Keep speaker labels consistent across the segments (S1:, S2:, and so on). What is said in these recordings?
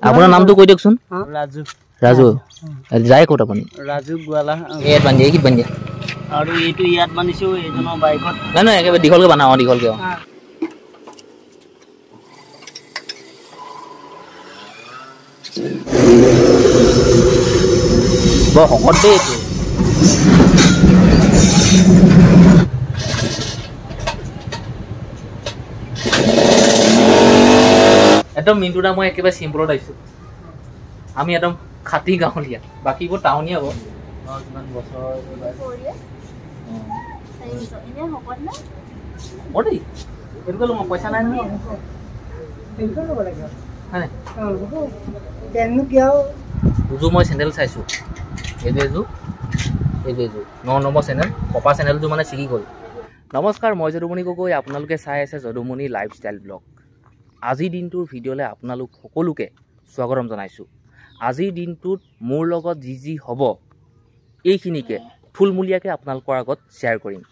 S1: আপোনাৰ নামটো কৈ দিয়কচোন।
S2: ৰাজু।
S1: ৰাজু যায় ক'ত আপুনি?
S2: ৰাজু গোৱালা।
S1: ইয়াত বান্ধি কি বান্ধি
S2: আৰু এইটো ইয়াত বান্ধিছো এইজনৰ বাইকত।
S1: নাই নাই একেবাৰে দীঘলকৈ বান্ধা। দীঘলকৈ বৰ শকত দেই এইটো। একদম মিণ্টু দা মই একেবাৰে চিম্পলত আহিছোঁ। আমি একদম খাটি গাঁৱলীয়া, বাকীবোৰ টাউনীয়া হ'ব। কিমান বছৰ পইচা নাই নহয়। দুযোৰ মই চেণ্ডেল চাইছোঁ। এইযোৰ 9 নম্বৰ চেনেল, কপা চেনেলটো মানে ছিগি গ'ল। নমস্কাৰ, মই যদুমণি গগৈ। আপোনালোকে চাই আছে যদুমণি লাইফষ্টাইল ব্লগ। আজিৰ দিনটোৰ ভিডিঅ'লৈ আপোনালোক সকলোকে স্বাগতম জনাইছোঁ। আজিৰ দিনটোত মোৰ লগত যি হ'ব এইখিনিকে থুলমূলীয়াকৈ আপোনালোকৰ আগত শ্বেয়াৰ কৰিম।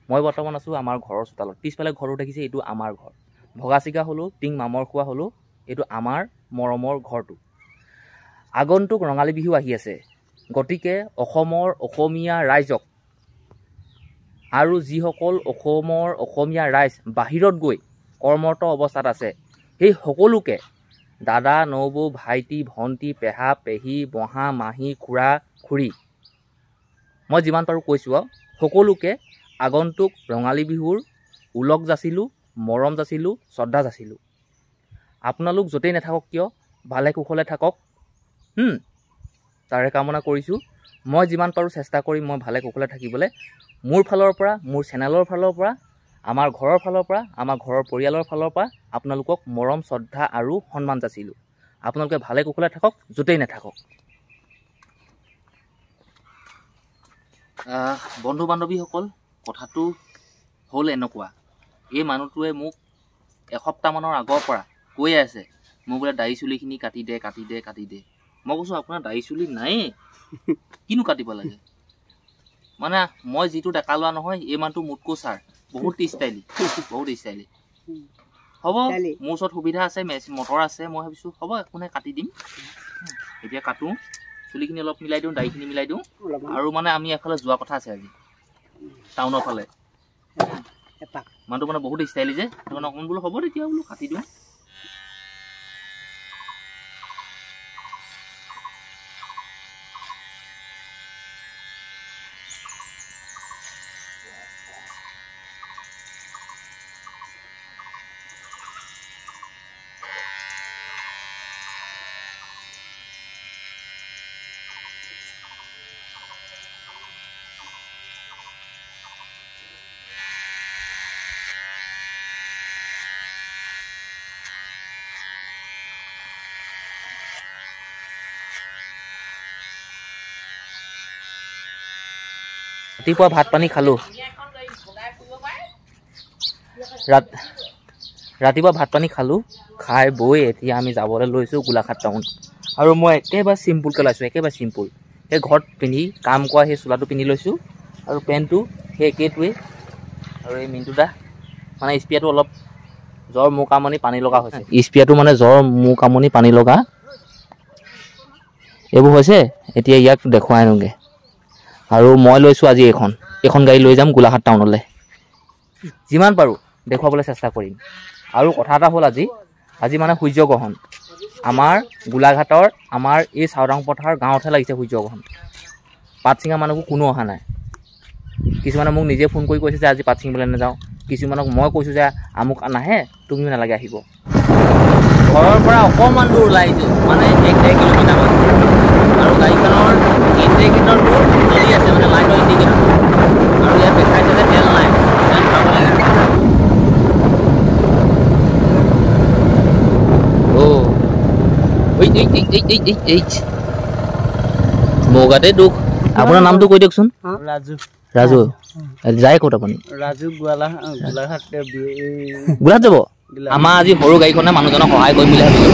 S1: মই বৰ্তমান আছোঁ আমাৰ ঘৰৰ চোতালত। পিছফালে ঘৰটো দেখিছে, এইটো আমাৰ ঘৰ। ভগা চিগা হ'লেও, টিং মামৰ খোৱা হ'লেও, এইটো আমাৰ মৰমৰ ঘৰটো। আগন্তুক ৰঙালী বিহু আহি আছে, গতিকে অসমৰ অসমীয়া ৰাইজক আৰু যিসকল অসমৰ অসমীয়া ৰাইজ বাহিৰত গৈ কৰ্মৰত অৱস্থাত আছে, সেই সকলোকে দাদা, নবৌ, ভাইটি, ভণ্টি, পেহা, পেহী, বহা, মাহী, খুৰা, খুৰী, মই যিমান পাৰোঁ কৈছোঁ আৰু সকলোকে আগন্তুক ৰঙালী বিহুৰ ওলগ যাচিলোঁ, মৰম যাচিলোঁ, শ্ৰদ্ধা যাচিলোঁ। আপোনালোক য'তেই নাথাকক কিয় ভালে কুশলে থাকক, তাৰে কামনা কৰিছোঁ। মই যিমান পাৰোঁ চেষ্টা কৰিম মই ভালে কুশলে থাকিবলৈ। মোৰ ফালৰ পৰা, মোৰ চেনেলৰ ফালৰ পৰা, আমাৰ ঘৰৰ ফালৰ পৰা, আমাৰ ঘৰৰ পৰিয়ালৰ ফালৰ পৰা আপোনালোকক মৰম, শ্ৰদ্ধা আৰু সন্মান যাচিলোঁ। আপোনালোকে ভালে কুশলে থাকক, য'তেই নাথাকক। বন্ধু বান্ধৱীসকল, কথাটো হ'ল এনেকুৱা, এই মানুহটোৱে মোক এসপ্তাহমানৰ আগৰ পৰা কৈ আছে মোক বোলে দাড়ি চুলিখিনি কাটি দে, কাটি দে, কাটি দে। মই কৈছোঁ আপোনাৰ দাড়ি চুলি নায়েই, কিনো কাটিব লাগে। মানে মই যিটো ডেকা লোৱা নহয়, এই মানুহটো মোতকৈ ছাৰ, বহুত ষ্টাইলি, বহুত ষ্টাইলি। হ'ব, মোৰ ওচৰত সুবিধা আছে, মটৰ আছে, মই ভাবিছোঁ হ'ব একো নাই, কাটি দিম। এতিয়া কাটোঁ, চুলিখিনি অলপ মিলাই দিওঁ, দাড়িখিনি মিলাই দিওঁ। আৰু মানে আমি এফালে যোৱা কথা আছে আজি, টাউনৰ ফালে। মানুহটো মানে বহুত ষ্টাইলি যে, সেইকাৰণে অকণ বোলো হ'ব তেতিয়া বোলো কাটি দিওঁ। ৰাতিপুৱা ভাত পানী খালোঁ, ৰাতিপুৱা ভাত পানী খালোঁ, খাই বৈ এতিয়া আমি যাবলৈ লৈছোঁ গোলাঘাট টাউন। আৰু মই একেবাৰে চিম্পুলকৈ লৈছোঁ, একেবাৰে চিম্পুল। সেই ঘৰত পিন্ধি কাম কৰা সেই চোলাটো পিন্ধি লৈছোঁ, আৰু পেণ্টটো সেই একেইটোৱেই। আৰু এই মিণ্টুদা মানে স্পিয়াটো অলপ জ্বৰ মোৰ কামনি পানী লগা হৈছে। স্পিয়াটো মানে জ্বৰ মোৰ কামনি পানী লগা এইবোৰ হৈছে। এতিয়া ইয়াক দেখুৱাই আনোগৈ। আৰু মই লৈছোঁ আজি এইখন গাড়ী লৈ যাম গোলাঘাট টাউনলৈ। যিমান পাৰোঁ দেখুৱাবলৈ চেষ্টা কৰিম। আৰু কথা এটা হ'ল, আজি মানে সূৰ্যগ্ৰহণ। আমাৰ গোলাঘাটৰ আমাৰ এই চাওদাং পথাৰ গাঁৱতহে লাগিছে সূৰ্যগ্ৰহণ। পাত ছিঙা মানুহবোৰ কোনো অহা নাই। কিছুমানে মোক নিজে ফোন কৰি কৈছে যে আজি পাত ছিঙিবলৈ নাযাওঁ। কিছুমানক মই কৈছোঁ যে আমুক নাহে, তুমিও নালাগে আহিব। ঘৰৰ পৰা অকণমান দূৰ ওলাই আহিছোঁ, মানে 1-1.5 কিলোমিটাৰমান। আৰু গাড়ীখনৰ ইণ্ডিকেটৰবোৰ জ্বলি আছে, মানে লাইটৰ ইণ্ডিকেটৰ। আৰু ইয়াত দেখাইছে যে তেল নাই, তেল ভৰাব লাগে। মোৰ গাতে দুখ। আপোনাৰ নামটো কৈ দিয়কচোন।
S2: ৰাজু।
S1: ৰাজু যায় ক'ত আপুনি?
S2: ৰাজু গোৱালা, গোলাঘাট
S1: যাব। আমাৰ আজি সৰু গাড়ীখনে মানুহজনক সহায় কৰিম বুলি ভাবিছোঁ।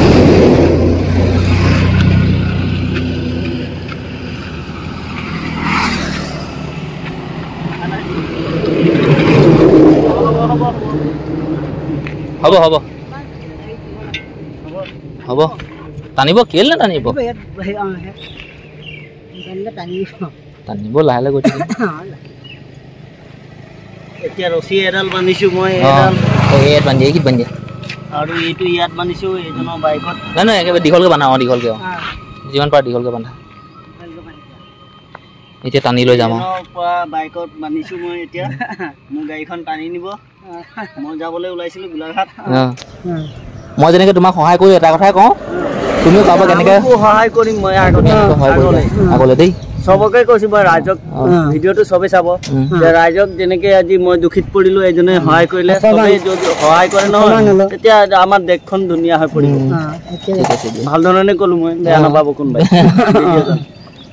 S1: হ'ব হ'ব হ'ব টানিব কেলে নাটানিব টানিব লাহে লাহে গৈ থাকিম
S2: এতিয়া ৰছী এডাল বান্ধিছো মই
S1: ইয়াত বান্ধি কি বান্ধি
S2: আৰু এইটো ইয়াত বান্ধিছো এইজনৰ বাইকত
S1: নাই নাই একেবাৰে দীঘলকৈ বান্ধা দীঘলকৈ যিমান পাৰা দীঘলকৈ বান্ধা এতিয়া টানি লৈ যাম
S2: পৰা বাইকত বান্ধিছো মই এতিয়া মোৰ গাড়ীখন টানি নিব মই যাবলৈ ওলাইছিলো গোলাঘাট
S1: মই যেনেকৈ তোমাক সহায় কৰি এটা কথাই কওঁ তুমিও পাবা কেনেকৈ
S2: সহায় কৰিম মই
S1: আগলৈ দেই
S2: চবকে কৈছো মই ৰাইজক ভিডিঅ'টো চবেই চাব যে ৰাইজক যেনেকৈ আজি মই দুখিত পৰিলো এজনে সহায় কৰিলে চবেই যদি সহায় কৰে নহয় তেতিয়া আমাৰ দেশখন ধুনীয়া হৈ পৰিব ভাল ধৰণে ক'লো মই বেয়া নাপাব কোনোবাই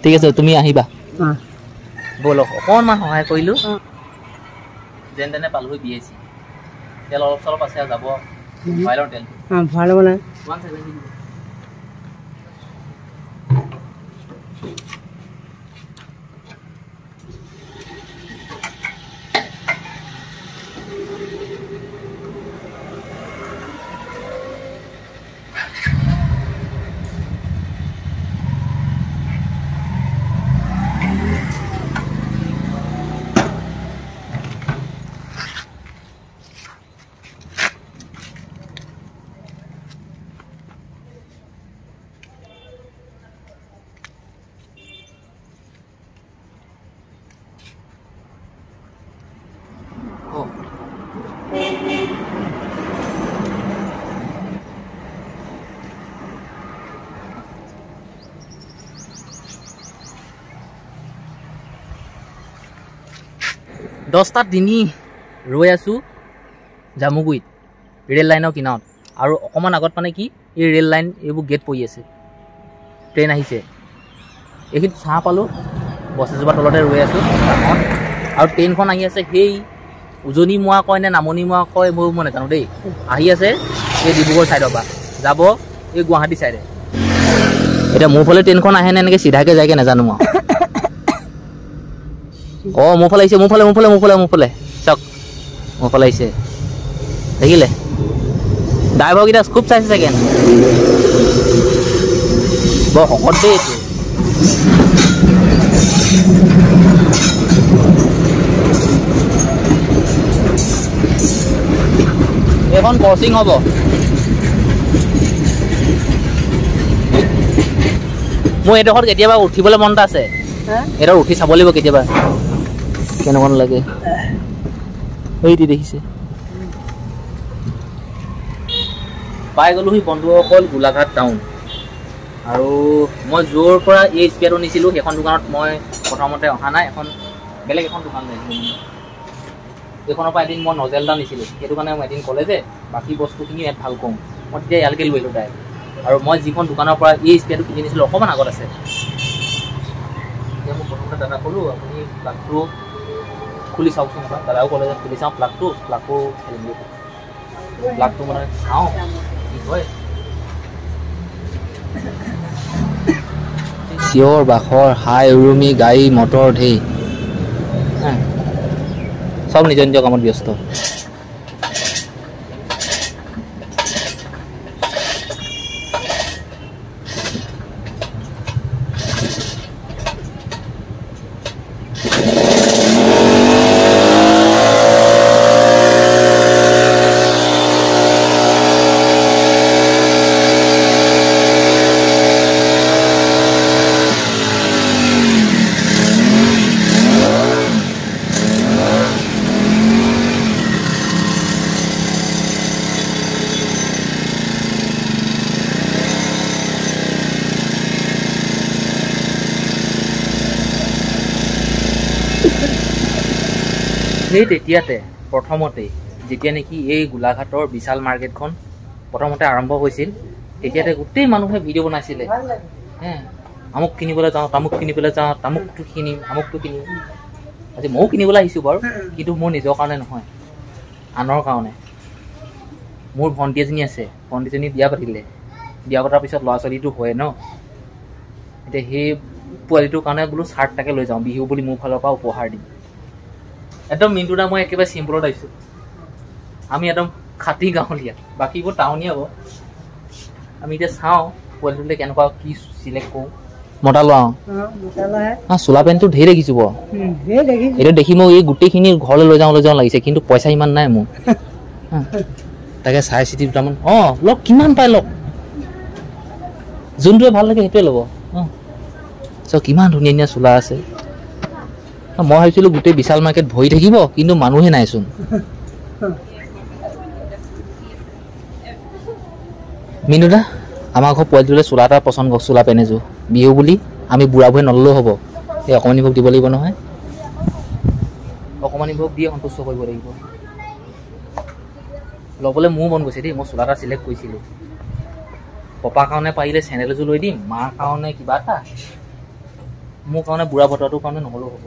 S1: ঠিক আছে তুমি আহিবা ব'লক অকণমান সহায় কৰিলোঁ যেন তেনে পালোহি BAC তেল অলপ চলপ আছে যাব মোবাইলৰ তেল
S2: ভাল মানে
S1: দহটা তিনি ৰৈ আছোঁ জামুগুৰিত ৰেল লাইনৰ কিনাৰত আৰু অকণমান আগত মানে কি এই ৰেল লাইন এইবোৰ গেট পৰি আছে ট্ৰেইন আহিছে এইখিনিত চাহ পালোঁ গছ এজোপা তলতে ৰৈ আছোঁ আৰু ট্ৰেইনখন আহি আছে সেই উজনি মোৱা কয় নে নামনি মোৱা কয় মই নাজানো দেই আহি আছে এই ডিব্ৰুগড় ছাইডৰ পৰা যাব এই গুৱাহাটী ছাইডে এতিয়া মোৰ ফালে ট্ৰেইনখন আহে নে এনেকৈ চিধাকৈ যায়গৈ নাজানো মই মোৰ ফালে আহিছে মোৰ ফালে চাওক মোৰ ফালে আহিছে দেখিলে ড্ৰাইভাৰকেইটা খুব চাইছে চাগে বৰ শকত দেই এইটো এইখন ক্ৰচিং হ'ব মোৰ এইডোখৰত কেতিয়াবা উঠিবলৈ মন এটা আছে এইডোখৰ উঠি চাব লাগিব কেতিয়াবা কেনেকুৱা লাগে এইটি দেখিছে পাই গ'লোহি বন্ধুসকল গোলাঘাট টাউন আৰু মই য'ৰ পৰা এই স্পেয়াৰটো নিছিলোঁ সেইখন দোকানত মই প্ৰথমতে অহা নাই এখন বেলেগ এখন দোকান লৈছিলোঁ এইখনৰ পৰা এদিন মই নজেল এটা নিছিলোঁ সেইটো কাৰণে মই এদিন ক'লে যে বাকী বস্তুখিনি ইয়াত ভাল কওঁ মই তেতিয়া ইয়ালৈকে লৈ আহিলোঁ ডাইৰেক্ট আৰু মই যিখন দোকানৰ পৰা এই স্পেয়াৰটো কিনি নিছিলোঁ অকণমান আগত আছে এতিয়া মই প্ৰথমতে দাদা ক'লোঁ আপুনি প্লাগটো খুলি চাওকচোন দাদাও ক'লে যে খুলি চাওঁ প্লাগটো খেলিম প্লাগটো মানে চাওঁ কি হয় চিঞৰ বাখৰ হাই উৰুমি গাড়ী মটৰ ঢেৰ চব নিজৰ নিজৰ কামত ব্যস্ত সেই তেতিয়াতে প্ৰথমতে যেতিয়া নেকি এই গোলাঘাটৰ বিশাল মাৰ্কেটখন প্ৰথমতে আৰম্ভ হৈছিল তেতিয়াতে গোটেই মানুহে ভিডিঅ' বনাইছিলে আমুক কিনিবলৈ যাওঁ তামুক কিনিবলৈ যাওঁ তামুকটো কিনিম আমুকটো কিনিম আজি ময়ো কিনিবলৈ আহিছোঁ বাৰু কিন্তু মোৰ নিজৰ কাৰণে নহয় আনৰ কাৰণে মোৰ ভণ্টি এজনী আছে ভণ্টিজনী বিয়া পাতিলে বিয়া পতাৰ পিছত ল'ৰা ছোৱালীটো হয় ন এতিয়া সেই পোৱালিটোৰ কাৰণে বোলো চাৰ্ট এটাকে লৈ যাওঁ বিহু বুলি মোৰ ফালৰ পৰা উপহাৰ দিম একদম মিণ্টুদা মই একেবাৰে চিম্পলত আহিছোঁ আমি একদম খাটি গাঁৱলীয়া বাকীবোৰ টাউনীয়া হ'ব আমি এতিয়া চাওঁ পোৱালিটোলৈ কেনেকুৱা কি চিলেক্ট কৰোঁ মতা লোৱা চোলা পেণ্টটো ধেৰ দেখিছোঁ বাৰু এইটো দেখি মই এই গোটেইখিনি ঘৰলৈ লৈ যাওঁ লাগিছে কিন্তু পইচা ইমান নাই মোৰ তাকে চাই চিতি দুটামান লওক কিমান পাই লওক যোনটোৱে ভাল লাগে সেইটোৱে ল'ব কিমান ধুনীয়া ধুনীয়া চোলা আছে মই ভাবিছিলোঁ গোটেই বিশাল মাৰ্কেট ভৰি থাকিব কিন্তু মানুহে নাইচোন মিনু দা আমাৰ ঘৰ পোৱালিটোলৈ চোলা এটা পচন্দ কৰক চোলা পেন এযোৰ বিহু বুলি আমি বুঢ়া বুঢ়ী নললেও হ'ব এই অকণমানিবোৰক দিব লাগিব নহয় অকণমানিবোৰক দিয়ে সন্তুষ্ট কৰিব লাগিব ল'বলৈ মোৰ মন গৈছে দেই মই চোলা এটা চিলেক্ট কৰিছিলোঁ পপাৰ কাৰণে পাৰিলে চেণ্ডেল এযোৰ লৈ দিম মাৰ কাৰণে কিবা এটা মোৰ কাৰণে বুঢ়া বতৰটোৰ কাৰণে নহ'লেও হ'ব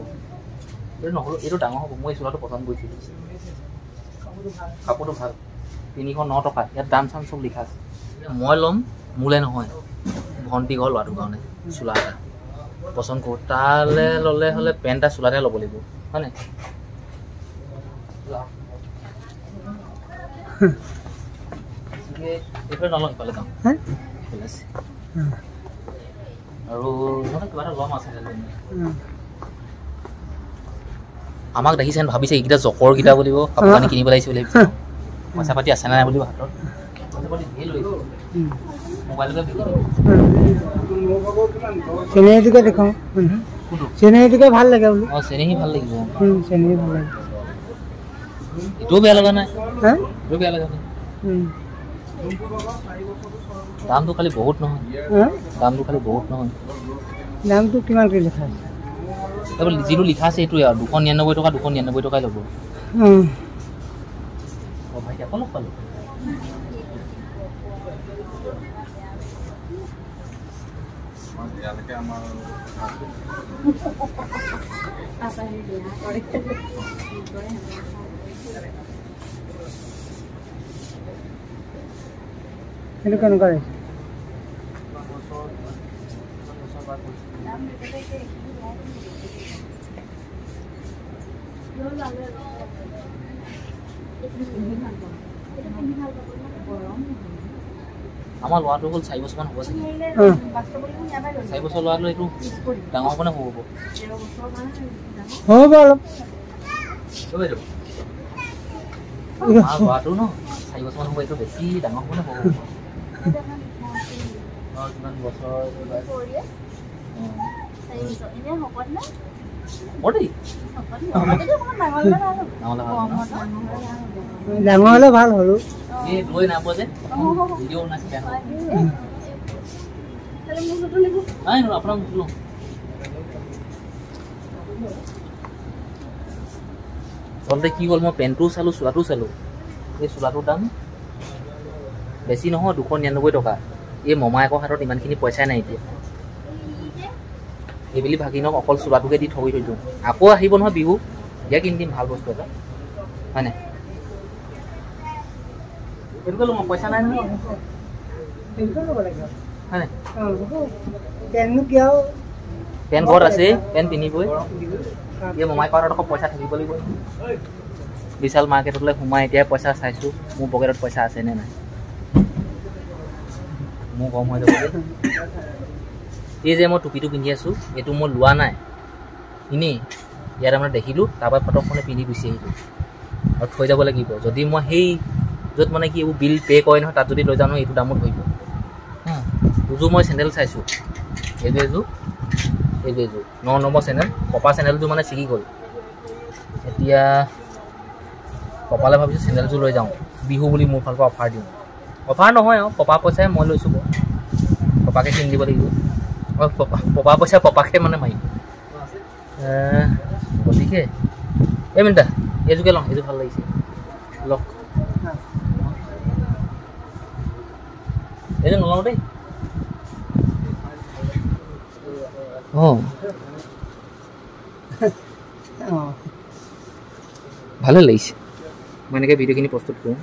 S1: এইটো ডাঙৰ হ'ব মই এই চোলাটো পচন্দ কৰিছিলোঁ কাপোৰটো ভাল 309 টকা ইয়াত দাম চাম চব লিখা আছে মই ল'ম মোলৈ নহয় ভণ্টি ঘৰ ল'ৰাটোৰ কাৰণে চোলা এটা পচন্দ কৰোঁ তালৈ ল'লে হ'লে পেণ্ট এটা চোলাতে ল'ব লাগিব হয়নে এইফালে নলওঁ ইফালে যাওঁ আৰু কিবা এটা ল'ম আছে আমাক দেখিছেন ভাবিছে এইকেইটা জকৰকেইটা বুলিব কাপোৰ কানি কিনিব লাগিছে বুলি ভাবিছে পইচা পাতি আছে নাই বুলিব হাতত
S3: চেনেহীটোকে দেখাওঁ চেনেহীটোকে ভাল লাগে বোলো
S1: চেনেহী ভাল লাগিব
S3: চেনেহী ভাল লাগে
S1: এইটোও বেয়া লগা নাই এইটোও বেয়া লগা নাই দামটো খালি বহুত নহয় দামটো
S3: কিমানকৈ লিখা আছে
S1: যিটো লিখা আছে এইটোৱে আৰু 299 টকা 299 টকাই ল'ব ভাইটি আকৌ লগ পালোঁ
S3: সেইটো কেনেকুৱা
S1: আমাৰ ল'ৰাটো হ'ল 4 বছৰমান হ'ব চাগে 4 বছৰ ল'ৰাটো এইটো ডাঙৰ হ'ব নে হ'ব
S3: অলপ
S1: ল'ৰাটো ন 4 বছৰমান হ'ব এইটো বেছি ডাঙৰ হ'ব নে হ'ব কিমান বছৰ
S3: ডাঙৰ হ'লে ভাল হ'লো
S1: লৈ নাপাব যে ভিডিঅ' বনাইছে আপোনাক লওঁ আচলতে কি হ'ল মই পেণ্টটোও চালোঁ চোলাটোও চালোঁ এই চোলাটোৰ দাম বেছি নহয় 299 টকা এই মমায়েকৰ হাতত ইমানখিনি পইচাই নাই এতিয়া এইবুলি ভাগিনক অকল চোলাটোকে দি থৈ দিওঁ আকৌ আহিব নহয় বিহু ইয়াক কিনি দিম ভাল বস্তু এটা হয়নে এইটোকে ল'ম পইচা নাই নহয় হয়নে পেণ্ট ঘৰত আছে পেণ্ট পিন্ধিবই এই মমায়েকৰ হাতত আকৌ পইচা থাকিব লাগিব বিশাল মাৰ্কেটলৈ সোমাই এতিয়া পইচা চাইছোঁ মোৰ পকেটত পইচা আছে নে নাই মোৰ কম হৈ যাব এই যে মই টুপিটো পিন্ধি আছোঁ এইটো মই লোৱা নাই এনেই ইয়াত মানে দেখিলোঁ তাৰপৰা ফটকখনে পিন্ধি গুচি আহিলোঁ আৰু থৈ যাব লাগিব যদি মই সেই য'ত মানে কি এইবোৰ বিল পে' কৰে নহয় তাত যদি লৈ যাওঁ নহয় এইটো দামত ধৰিব দুযোৰ মই চেণ্ডেল চাইছোঁ এইযোৰ 9 নম্বৰ চেণ্ডেল পপা চেণ্ডেলযোৰ মানে ছিগি গ'ল এতিয়া পপালৈ ভাবিছোঁ চেণ্ডেলযোৰ লৈ যাওঁ বিহু বুলি মোৰ ফালৰ পৰা অফাৰ দিওঁ অফাৰ নহয় আৰু পপা পইচাই মই লৈছোঁ বাৰু পপাকে কিনি দিব লাগিব পপা পইচা পপাকে মানে মাৰিম গতিকে এই মিনিটা এইযোৰকে লওঁ এইযোৰ ভাল লাগিছে লওক এইযোৰ নলওঁ দেই ভালে লাগিছে মই এনেকৈ ভিডিঅ'খিনি প্ৰস্তুত কৰোঁ